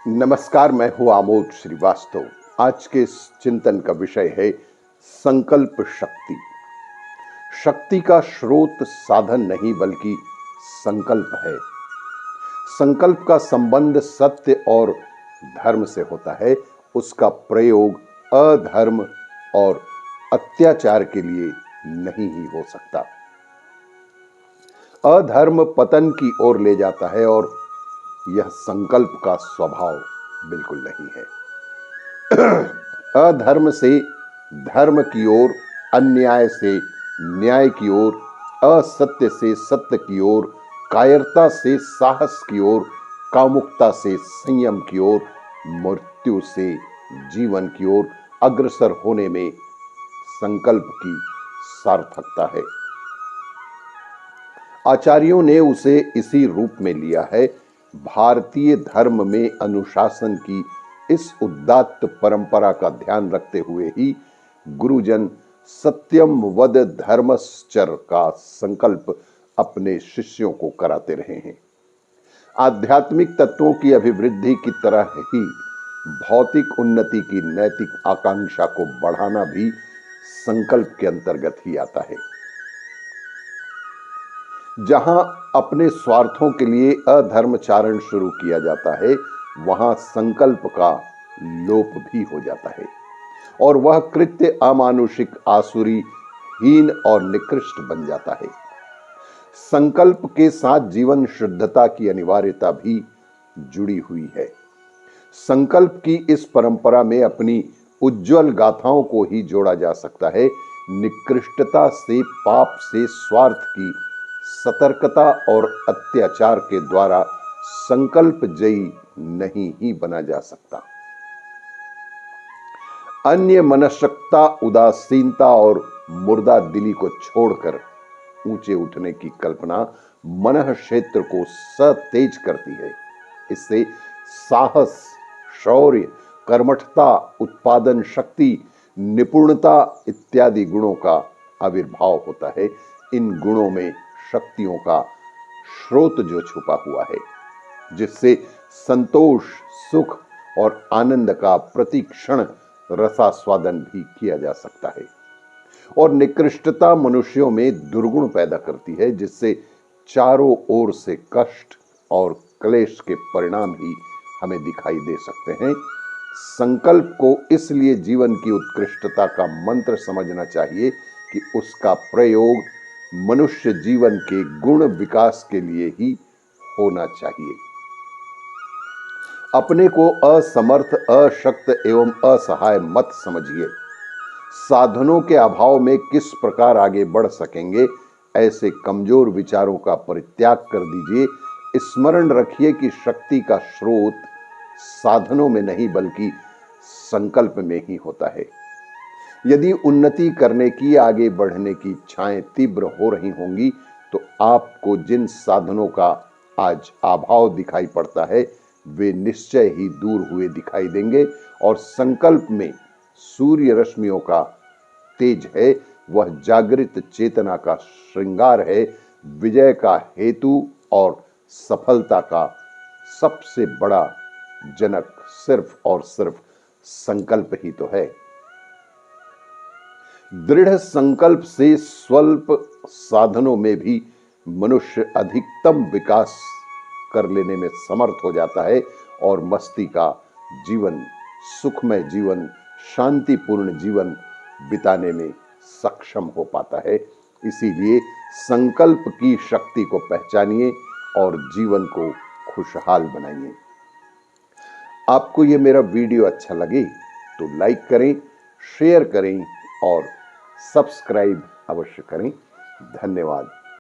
नमस्कार, मैं हूं आमोद श्रीवास्तव। आज के इस चिंतन का विषय है संकल्प शक्ति। शक्ति का स्रोत साधन नहीं बल्कि संकल्प है। संकल्प का संबंध सत्य और धर्म से होता है। उसका प्रयोग अधर्म और अत्याचार के लिए नहीं ही हो सकता। अधर्म पतन की ओर ले जाता है और यह संकल्प का स्वभाव बिल्कुल नहीं है। अधर्म से धर्म की ओर, अन्याय से न्याय की ओर, असत्य से सत्य की ओर, कायरता से साहस की ओर, कामुकता से संयम की ओर, मृत्यु से जीवन की ओर अग्रसर होने में संकल्प की सार्थकता है। आचार्यों ने उसे इसी रूप में लिया है। भारतीय धर्म में अनुशासन की इस उदात्त परंपरा का ध्यान रखते हुए ही गुरुजन सत्यम वद धर्मश्चर का संकल्प अपने शिष्यों को कराते रहे हैं। आध्यात्मिक तत्वों की अभिवृद्धि की तरह ही भौतिक उन्नति की नैतिक आकांक्षा को बढ़ाना भी संकल्प के अंतर्गत ही आता है। जहां अपने स्वार्थों के लिए अधर्मचारण शुरू किया जाता है, वहां संकल्प का लोप भी हो जाता है और वह कृत्य अमानुषिक, आसुरी, हीन और निकृष्ट बन जाता है। संकल्प के साथ जीवन शुद्धता की अनिवार्यता भी जुड़ी हुई है। संकल्प की इस परंपरा में अपनी उज्जवल गाथाओं को ही जोड़ा जा सकता है। निकृष्टता से, पाप से, स्वार्थ की सतर्कता और अत्याचार के द्वारा संकल्प जयी नहीं ही बना जा सकता। अन्य मनस्कता, उदासीनता और मुर्दा दिली को छोड़कर ऊंचे उठने की कल्पना मन क्षेत्र को सतेज करती है। इससे साहस, शौर्य, कर्मठता, उत्पादन शक्ति, निपुणता इत्यादि गुणों का आविर्भाव होता है। इन गुणों में शक्तियों का स्रोत जो छुपा हुआ है, जिससे संतोष, सुख और आनंद का प्रतिक्षण रसास्वादन भी किया जा सकता है। और निकृष्टता मनुष्यों में दुर्गुण पैदा करती है, जिससे चारों ओर से कष्ट और क्लेश के परिणाम ही हमें दिखाई दे सकते हैं। संकल्प को इसलिए जीवन की उत्कृष्टता का मंत्र समझना चाहिए कि उसका प्रयोग मनुष्य जीवन के गुण विकास के लिए ही होना चाहिए। अपने को असमर्थ, अशक्त एवं असहाय मत समझिए। साधनों के अभाव में किस प्रकार आगे बढ़ सकेंगे, ऐसे कमजोर विचारों का परित्याग कर दीजिए। स्मरण रखिए कि शक्ति का स्रोत साधनों में नहीं बल्कि संकल्प में ही होता है। यदि उन्नति करने की, आगे बढ़ने की इच्छाएं तीव्र हो रही होंगी, तो आपको जिन साधनों का आज अभाव दिखाई पड़ता है, वे निश्चय ही दूर हुए दिखाई देंगे और संकल्प में सूर्य रश्मियों का तेज है। वह जागृत चेतना का श्रृंगार है। विजय का हेतु और सफलता का सबसे बड़ा जनक सिर्फ और सिर्फ संकल्प ही तो है। दृढ़ संकल्प से स्वल्प साधनों में भी मनुष्य अधिकतम विकास कर लेने में समर्थ हो जाता है और मस्ती का जीवन, सुखमय जीवन, शांतिपूर्ण जीवन बिताने में सक्षम हो पाता है। इसीलिए संकल्प की शक्ति को पहचानिए और जीवन को खुशहाल बनाइए। आपको ये मेरा वीडियो अच्छा लगे तो लाइक करें, शेयर करें और सब्सक्राइब अवश्य करें। धन्यवाद।